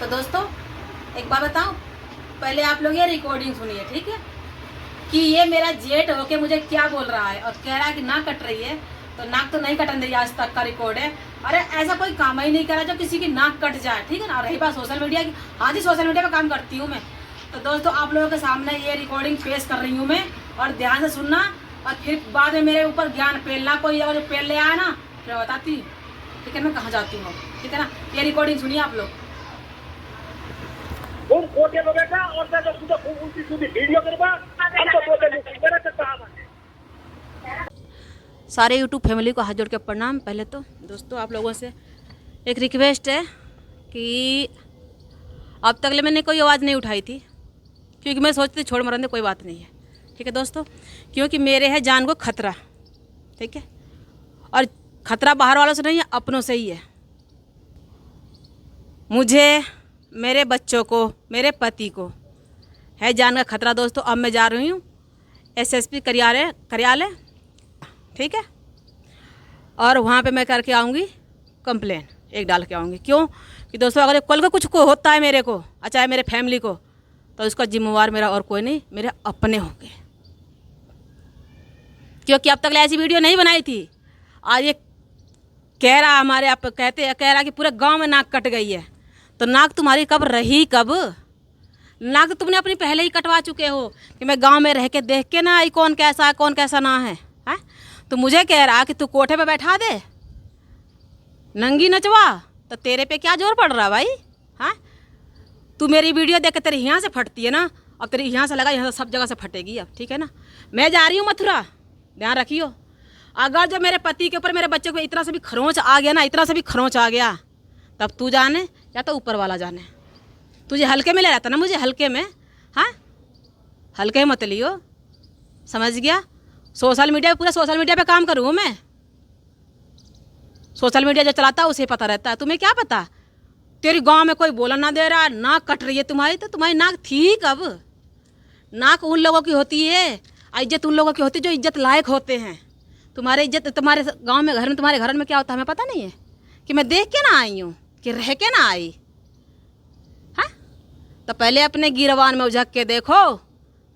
तो दोस्तों एक बात बताऊं, पहले आप लोग ये रिकॉर्डिंग सुनिए, ठीक है? कि ये मेरा जेठ होके मुझे क्या बोल रहा है और कह रहा है कि नाक कट रही है, तो नाक तो नहीं कटन रही, आज तक का रिकॉर्ड है। अरे ऐसा कोई काम ही नहीं करा जो किसी की नाक कट जाए, ठीक है ना? रही बात सोशल मीडिया की, हाँ जी सोशल मीडिया पे काम करती हूँ मैं। तो दोस्तों आप लोगों के सामने ये रिकॉर्डिंग पेश कर रही हूँ मैं, और ध्यान से सुनना, और फिर बाद में मेरे ऊपर ज्ञान पेलना, कोई अगर पेल ले आया ना फिर बताती, ठीक है मैं कहाँ जाती हूँ, ठीक है ना? ये रिकॉर्डिंग सुनिए आप लोग। बेटा और उल्टी सीधी वीडियो करवा हम तो मेरा करता सारे यूट्यूब फैमिली को हाथ जोड़ के प्रणाम। पहले तो दोस्तों आप लोगों से एक रिक्वेस्ट है कि अब तक ले मैंने कोई आवाज़ नहीं उठाई थी, क्योंकि मैं सोचती थी छोड़ मरने कोई बात नहीं है, ठीक है दोस्तों? क्योंकि मेरे है जान को खतरा, ठीक है? और खतरा बाहर वालों से नहीं है, अपनों से ही है। मुझे, मेरे बच्चों को, मेरे पति को है जान का खतरा दोस्तों। अब मैं जा रही हूँ एसएसपी कार्यालय, ठीक है? और वहाँ पे मैं करके आऊँगी कंप्लेन, एक डाल के आऊँगी। क्यों कि दोस्तों अगर कल को कुछ को होता है मेरे को, चाहे मेरे फैमिली को, तो उसका जिम्मेवार मेरा और कोई नहीं, मेरे अपने होंगे। क्योंकि अब तक ऐसी वीडियो नहीं बनाई थी। आज ये कह रहा, हमारे आप कह रहा कि पूरे गांव में नाक कट गई है। तो नाक तुम्हारी कब रही, कब? नाक तो तुमने अपनी पहले ही कटवा चुके हो कि मैं गांव में रह के देख के ना आई कौन कैसा है कौन कैसा ना है, हैं? तो मुझे कह रहा कि तू कोठे पे बैठा दे, नंगी नचवा, तो तेरे पे क्या जोर पड़ रहा भाई? हाँ, तू मेरी वीडियो देख के तेरी यहाँ से फटती है ना, अब तेरी यहाँ से लगा यहाँ से सब जगह से फटेगी अब, ठीक है ना? मैं जा रही हूँ मथुरा, ध्यान रखियो। अगर जो मेरे पति के ऊपर मेरे बच्चे को इतना से भी खरोंच आ गया ना, इतना से भी खरोंच आ गया, तब तू जाने या तो ऊपर वाला जाने। तुझे हल्के में ले रहा था ना, मुझे हल्के में, हाँ हल्के मत लियो, समझ गया? सोशल मीडिया, पूरा सोशल मीडिया पे काम करूँ मैं। सोशल मीडिया जो चलाता है उसे पता रहता है, तुम्हें क्या पता? तेरी गांव में कोई बोला ना दे रहा, नाक कट रही है तुम्हारी, तो तुम्हारी नाक थी कब? नाक उन लोगों की होती है, इज्जत उन लोगों की होती है जो इज्जत लायक होते हैं। तुम्हारी इज्जत तुम्हारे गांव में, घर में, तुम्हारे घर में क्या होता है हमें पता नहीं है? कि मैं देख के ना आई हूँ, कि रह के ना आई, हाँ? तो पहले अपने गिरवान में उझक के देखो,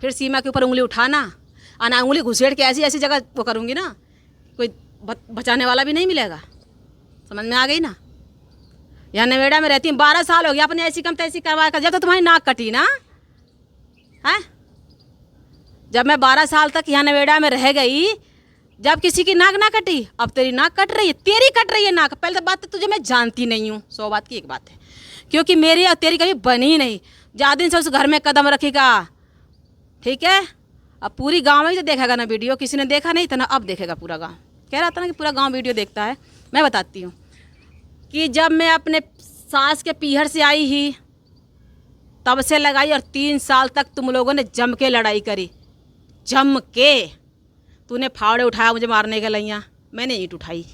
फिर सीमा के ऊपर उंगली उठाना, और ना उंगली घुसेड़ के ऐसी ऐसी जगह वो करूँगी ना, कोई बचाने वाला भी नहीं मिलेगा। समझ में आ गई ना? यहाँ नवेड़ा में रहती हूँ, 12 साल हो गया, अपने ऐसी कम तैसी करवा कर, जब तो तुम्हारी नाक कटी ना, है? जब मैं 12 साल तक यहाँ नवेड़ा में रह गई, जब किसी की नाक ना कटी, अब तेरी नाक कट रही है, तेरी कट रही है नाक। पहले तो बात तो तुझे मैं जानती नहीं हूँ, 100 बात की एक बात है, क्योंकि मेरी और तेरी कभी बनी ही नहीं। ज़्यादा दिन से उस घर में कदम रखेगा, ठीक है? अब पूरी गांव में ही तो देखेगा ना वीडियो, किसी ने देखा नहीं था ना, अब देखेगा पूरा गांव। कह रहा था ना कि पूरा गांव वीडियो देखता है। मैं बताती हूँ कि जब मैं अपने सास के पीहर से आई ही, तब से लगाई, और 3 साल तक तुम लोगों ने जम के लड़ाई करी, जम के। तूने फावड़े उठाया मुझे मारने के लिए, मैंने ईंट उठाई।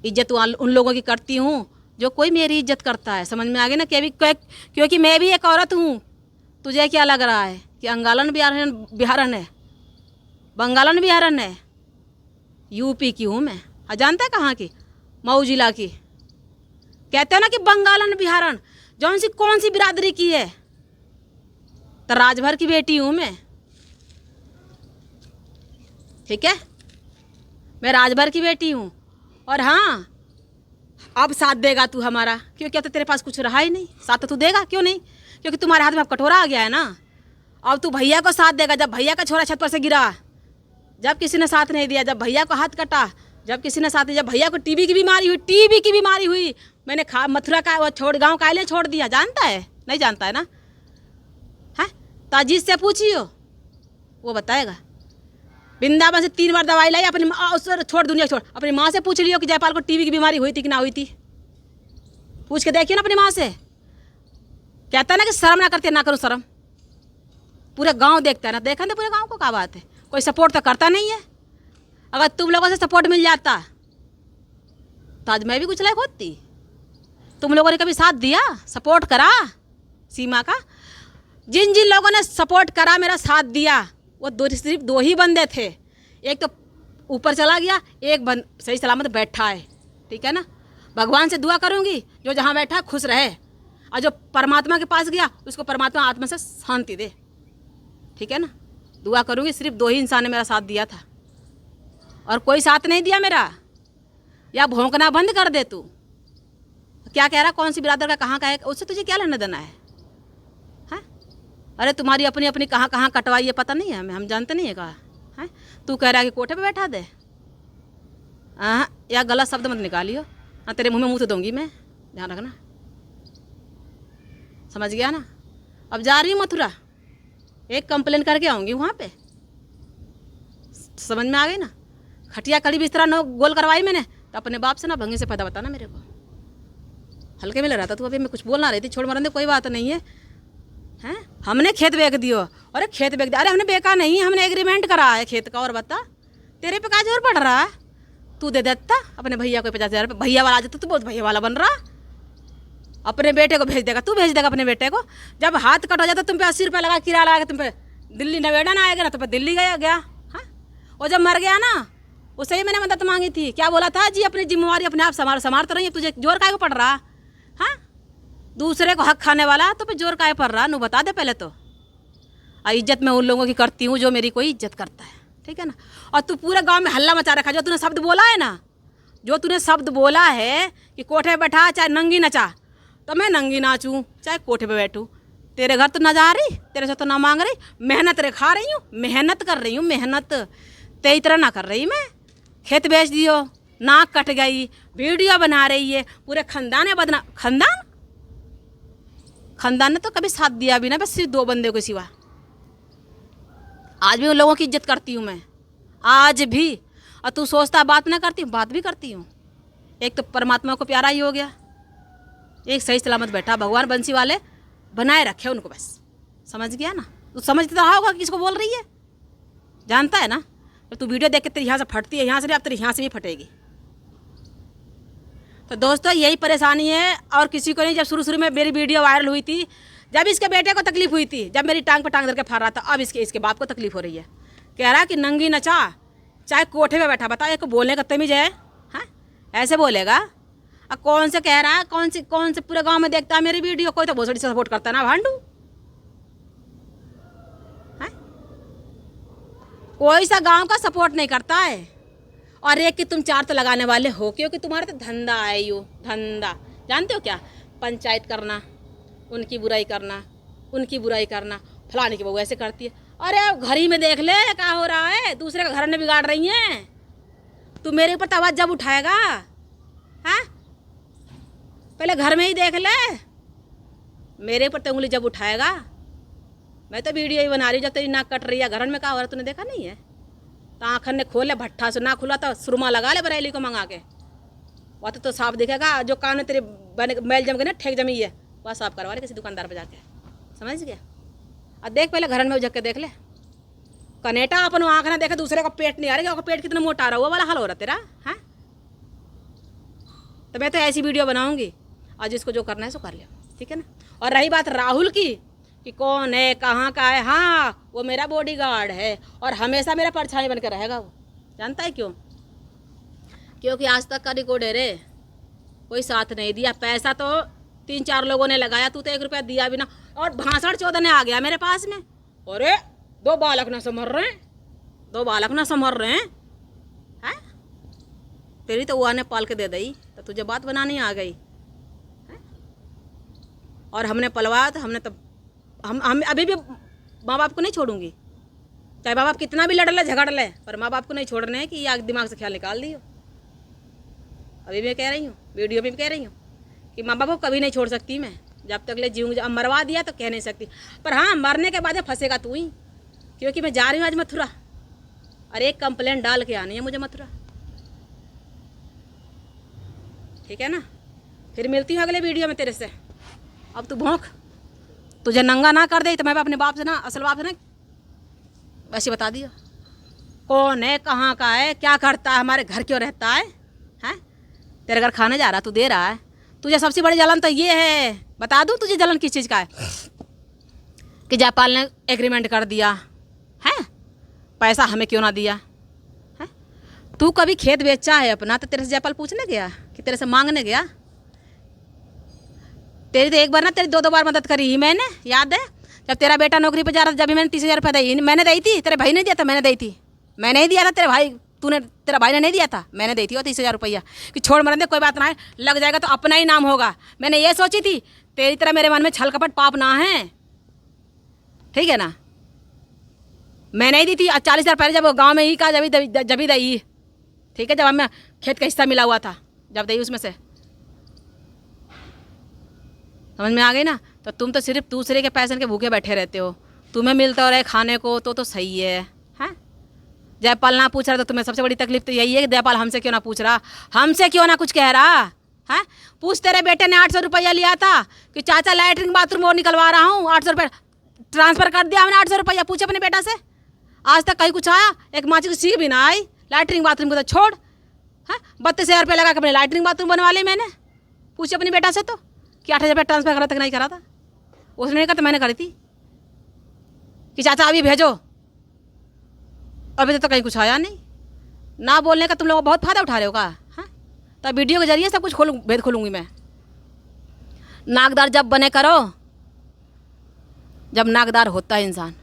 इज्जत उन लोगों की करती हूँ जो कोई मेरी इज्जत करता है, समझ में आ गया ना? क्योंकि मैं भी एक औरत हूँ। तुझे क्या लग रहा है कि अंगालन बिहारन है, बंगालन बिहारन है? यूपी की हूँ मैं। हाँ, जानता है कहाँ की? मऊ जिला की। कहते हो ना कि बंगालन बिहारन, जौन सी कौन सी बिरादरी की है? तो राजभर की बेटी हूँ मैं, ठीक है? मैं राजभर की बेटी हूँ। और हाँ, अब साथ देगा तू हमारा, क्योंकि अब तो तेरे पास कुछ रहा ही नहीं। साथ तो तू देगा, क्यों नहीं? क्योंकि तुम्हारे हाथ में अब कटोरा आ गया है ना। अब तू भैया को साथ देगा, जब भैया का छोरा छत पर से गिरा, जब किसी ने साथ नहीं दिया, जब भैया को हाथ कटा, जब किसी ने साथ दिया, जब भैया को टीबी की बीमारी हुई, मैंने मथुरा का वो गाँव का लिए छोड़ दिया। जानता है? नहीं जानता है ना? है तो अजीत से पूछियो, वो बताएगा। वृंदावन से 3 बार दवाई लाई, अपनी माँ छोड़, दुनिया छोड़, अपनी माँ से पूछ लियो कि जयपाल को टीबी की बीमारी हुई थी कि ना हुई थी। पूछ के देखिए ना अपनी माँ से। कहता है ना कि शर्म ना करते, ना करो शर्म। पूरे गांव देखता है ना, देखा ना पूरे गांव को, क्या बात है? कोई सपोर्ट तो करता नहीं है। अगर तुम लोगों से सपोर्ट मिल जाता तो आज मैं भी कुछ लायक होती। तुम लोगों ने कभी साथ दिया, सपोर्ट करा सीमा का? जिन जिन लोगों ने सपोर्ट करा, मेरा साथ दिया, वो सिर्फ 2 ही बंदे थे। एक तो ऊपर चला गया, एक बंद सही सलामत बैठा है, ठीक है ना? भगवान से दुआ करूंगी जो जहाँ बैठा खुश रहे। और जो परमात्मा के पास गया उसको परमात्मा आत्मा से शांति दे। ठीक है ना, दुआ करूँगी। सिर्फ 2 ही इंसान ने मेरा साथ दिया था और कोई साथ नहीं दिया मेरा। या भौंकना बंद कर दे तू। क्या कह रहा, कौन सी बिरादर का कहाँ का है, उससे तुझे क्या लेना देना है? हैं? अरे तुम्हारी अपनी अपनी कहाँ कहाँ कटवाई है पता नहीं है हमें, हम जानते नहीं है कहाँ है। तू कह रहा है कि कोठे पे बैठा दे। हाँ, या गलत शब्द मत निकालियो। हाँ, तेरे मुंह में मुँह तो दूंगी मैं, ध्यान रखना। समझ गया ना? अब जा रही हूँ मथुरा, एक कंप्लेन करके आऊँगी वहाँ पे। समझ में आ गई ना? खटिया कड़ी बिस्तरा नो गोल करवाई मैंने, तो अपने बाप से ना भंगी से फायदा बताना मेरे को। हल्के में ले रहा था तू, अभी मैं कुछ बोलना रही थी, छोड़ मरने कोई बात नहीं है। हैं? हमने खेत बेच दियो। अरे खेत बेच दिया? अरे हमने बेचा नहीं, हमने एग्रीमेंट करा है खेत का। और बता, तेरे पे क्या जोर पड़ रहा है? तू दे देता अपने भैया को 50,000 रुपये, भैया वाला आ जाता, तू बहुत भैया वाला बन रहा। अपने बेटे को भेज देगा, तू भेज देगा अपने बेटे को। जब हाथ कट हो जाता तुम पे 80 रुपये लगा किराया लगा के तुम पे दिल्ली नवेड़ा ना आएगा ना, तो पे दिल्ली गया। हाँ, और जब मर गया ना उससे ही मैंने मदद मांगी थी। क्या बोला था जी, अपनी जिम्मेवारी अपने आप संभालते रहिए। तुझे जोर काहे को पड़ रहा? हाँ, दूसरे को हक खाने वाला तो पे जोर काहे पड़ रहा? नू बता दे पहले तो। और इज्जत मैं उन लोगों की करती हूँ जो मेरी कोई इज्जत करता है। ठीक है ना? और तू पूरे गांव में हल्ला मचा रखा। जो तूने शब्द बोला है ना, जो तूने शब्द बोला है कि कोठे बैठा चाहे नंगी नचा, तो मैं नंगी नाचूँ चाहे कोठे पे बैठूँ। तेरे घर तो ना जा रही, तेरे से तो ना मांग रही, मेहनत रे खा रही हूँ, मेहनत कर रही हूँ, मेहनत तेरी तरह ना कर रही मैं। खेत बेच दियो, नाक कट गई, वीडियो बना रही है, पूरे खानदान है बदना। खानदान ने तो कभी साथ दिया भी ना, बस सिर्फ 2 बंदे के सिवा। आज भी उन लोगों की इज्जत करती हूँ मैं, आज भी। और तू सोचता बात ना करती हूँ, बात भी करती हूँ। एक तो परमात्मा को प्यारा ही हो गया, एक सही सलामत बैठा। भगवान बंसी वाले बनाए रखे उनको, बस। समझ गया ना? तू समझता रहा होगा कि किसको बोल रही है, जानता है ना? तो तू वीडियो देख के तेरी यहाँ से फटती है, यहाँ से नहीं, अब तेरी यहाँ से भी फटेगी। तो दोस्तों यही परेशानी है और किसी को नहीं। जब शुरू में मेरी वीडियो वायरल हुई थी, जब इसके बेटे को तकलीफ हुई थी, जब मेरी टांग पर टांग धर के फाड़ रहा था, अब इसके बाप को तकलीफ हो रही है। कह रहा है कि नंगी नचा चाहे कोठे में बैठा। बता, एक बोलने का तमीज है? हाँ, ऐसे बोलेगा? अब कौन से कह रहा है, कौन से पूरे गांव में देखता है मेरी वीडियो? कोई तो भोसड़ी से सपोर्ट करता है ना भांडू। है कोई सा गांव का सपोर्ट नहीं करता है। और एक कि तुम 4 तो लगाने वाले हो, क्योंकि तुम्हारा तो धंधा है। यो धंधा जानते हो क्या? पंचायत करना, उनकी बुराई करना, उनकी बुराई करना। फलाने की बहू ऐसे करती है। अरे घर ही में देख ले क्या हो रहा है, दूसरे का घर ने बिगाड़ रही हैं। तू मेरे ऊपर आवाज़ जब उठाएगा, हाँ, पहले घर में ही देख ले। मेरे ऊपर तो उंगली जब उठाएगा, मैं तो वीडियो ही बना रही हूँ। जब तेरी नाक कट रही है, घर में क्या हो रहा है तूने देखा नहीं है? तो आँखन ने खोल ले, भट्ठा से ना खुला तो सुरमा लगा ले बरेली को मंगा के, वह तो साफ दिखेगा। जो कान में तेरे मैल जम के ना ठेक जमी है, वह साफ करवा ले किसी दुकानदार पे जाके। समझ गया? और देख पहले घर में उजक के देख ले। कनेटा अपन आँख ना देखे, दूसरे का पेट नहीं आ रहा, पेट कितना मोटा आ रहा, वो वाला हाल हो रहा तेरा। हाँ, तो मैं तो ऐसी वीडियो बनाऊंगी और जिसको जो करना है सो कर लिया। ठीक है ना? और रही बात राहुल की कि कौन है, कहाँ का है, हाँ, वो मेरा बॉडीगार्ड है और हमेशा मेरा परछाई बन कर रहेगा वो। जानता है क्यों? क्योंकि आज तक का रिकॉर्ड है रे, कोई साथ नहीं दिया। पैसा तो 3-4 लोगों ने लगाया, तू तो 1 रुपया दिया भी ना। और भाषण 14 ने आ गया मेरे पास में। अरे 2 बालक ना संभर रहे हैं, 2 बालक ना संभर रहे हैं। है तेरी तो वो ने पाल के दे दी, तो तुझे बात बनानी आ गई है? और हमने पलवा, तो हमने तो हम अभी भी माँ बाप को नहीं छोड़ूंगी। चाहे माँ बाप कितना भी लड़ ले झगड़ ले, पर माँ बाप को नहीं छोड़ने की आग दिमाग से ख्याल निकाल दियो। अभी मैं कह रही हूँ, वीडियो में भी कह रही हूँ कि माँ बाप को कभी नहीं छोड़ सकती मैं, जब तक ले जीऊँगी। अब मरवा दिया तो कह नहीं सकती, पर हाँ, मरने के बाद फंसेगा तू ही। क्योंकि मैं जा रही हूँ आज मथुरा और एक कंप्लेंट डाल के आनी है मुझे मथुरा। ठीक है ना? फिर मिलती हूँ अगले वीडियो में तेरे से। अब तू भौंक, तुझे नंगा ना कर दे तो मैं अपने बाप से ना, असल बाप से ना, वैसे बता दिया कौन है, कहाँ का है, क्या करता है, हमारे घर क्यों रहता है। हैं? तेरे घर खाने जा रहा, तू दे रहा है। तुझे सबसे बड़ी जलन तो ये है, बता दूँ तुझे जलन किस चीज़ का है? कि जयपाल ने एग्रीमेंट कर दिया है, पैसा हमें क्यों ना दिया है? तू कभी खेत बेचा है अपना तो तेरे से जयपाल पूछने गया कि तेरे से मांगने गया? तेरी तो एक बार ना, तेरी 2-2 बार मदद करी ही मैंने, याद है? जब तेरा बेटा नौकरी पे जा रहा था, जब भी मैंने 30,000 रुपये दी, मैंने दी थी, तेरे भाई ने दिया था, मैंने दी थी। मैं नहीं दिया था, तेरा भाई ने नहीं दिया था, मैंने दी थी वो 30,000 रुपया कि छोड़ मरने दे, कोई बात ना है, लग जाएगा तो अपना ही नाम होगा। मैंने ये सोची थी, तेरी तरह मेरे मन में छल कपट पाप ना है, ठीक है ना? मैं नहीं दी थी 40,000 पहले, जब गाँव में ही कहा जब ही दी, ठीक है? जब हमें खेत का हिस्सा मिला हुआ था, जब दी उसमें से, समझ में आ गई ना? तो तुम तो सिर्फ दूसरे के पैसे के भूखे बैठे रहते हो, तुम्हें मिलता हो रहा है खाने को तो सही है, हैं? जयपाल ना पूछ रहा तो तुम्हें सबसे बड़ी तकलीफ तो यही है कि जयपाल हमसे क्यों ना पूछ रहा, हमसे क्यों ना कुछ कह रहा है? पूछ, तेरे बेटे ने 800 रुपया लिया था कि चाचा लैट्रिन बाथरूम वो निकलवा रहा हूँ, 800 रुपये ट्रांसफ़र कर दिया हमने, 800 रुपया। पूछे अपने बेटा से, आज तक कहीं कुछ आया? एक माची की सीख भी ना आई। लैट्रिन बाथरूम को तो छोड़, है 32,000 रुपये लगा के अपने लैट्रिन बाथरूम बनवा ली मैंने। पूछे अपने बेटा से तो कि 8,000 रुपये ट्रांसफ़र करा तक नहीं करा था। उसने नहीं कहा तो मैंने करी थी कि चाचा अभी भेजो, अभी तो कहीं कुछ आया नहीं। ना बोलने का तुम लोग बहुत फ़ायदा उठा रहे हो का? हाँ, तब वीडियो के जरिए सब कुछ भेद खोलूँगी मैं। नाकदार जब बने करो जब नाकदार होता है इंसान।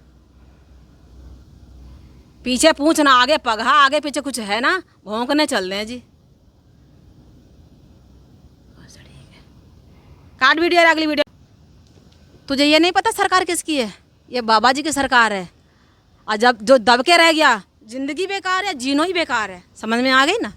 पीछे पूछ ना आगे पगहा, आगे पीछे कुछ है ना, भौंकने चल रहे हैं जी। काट वीडियो, अगली वीडियो। तुझे ये नहीं पता सरकार किसकी है? ये बाबा जी की सरकार है। और जब जो दब के रह गया, जिंदगी बेकार है, जीनो ही बेकार है। समझ में आ गई ना?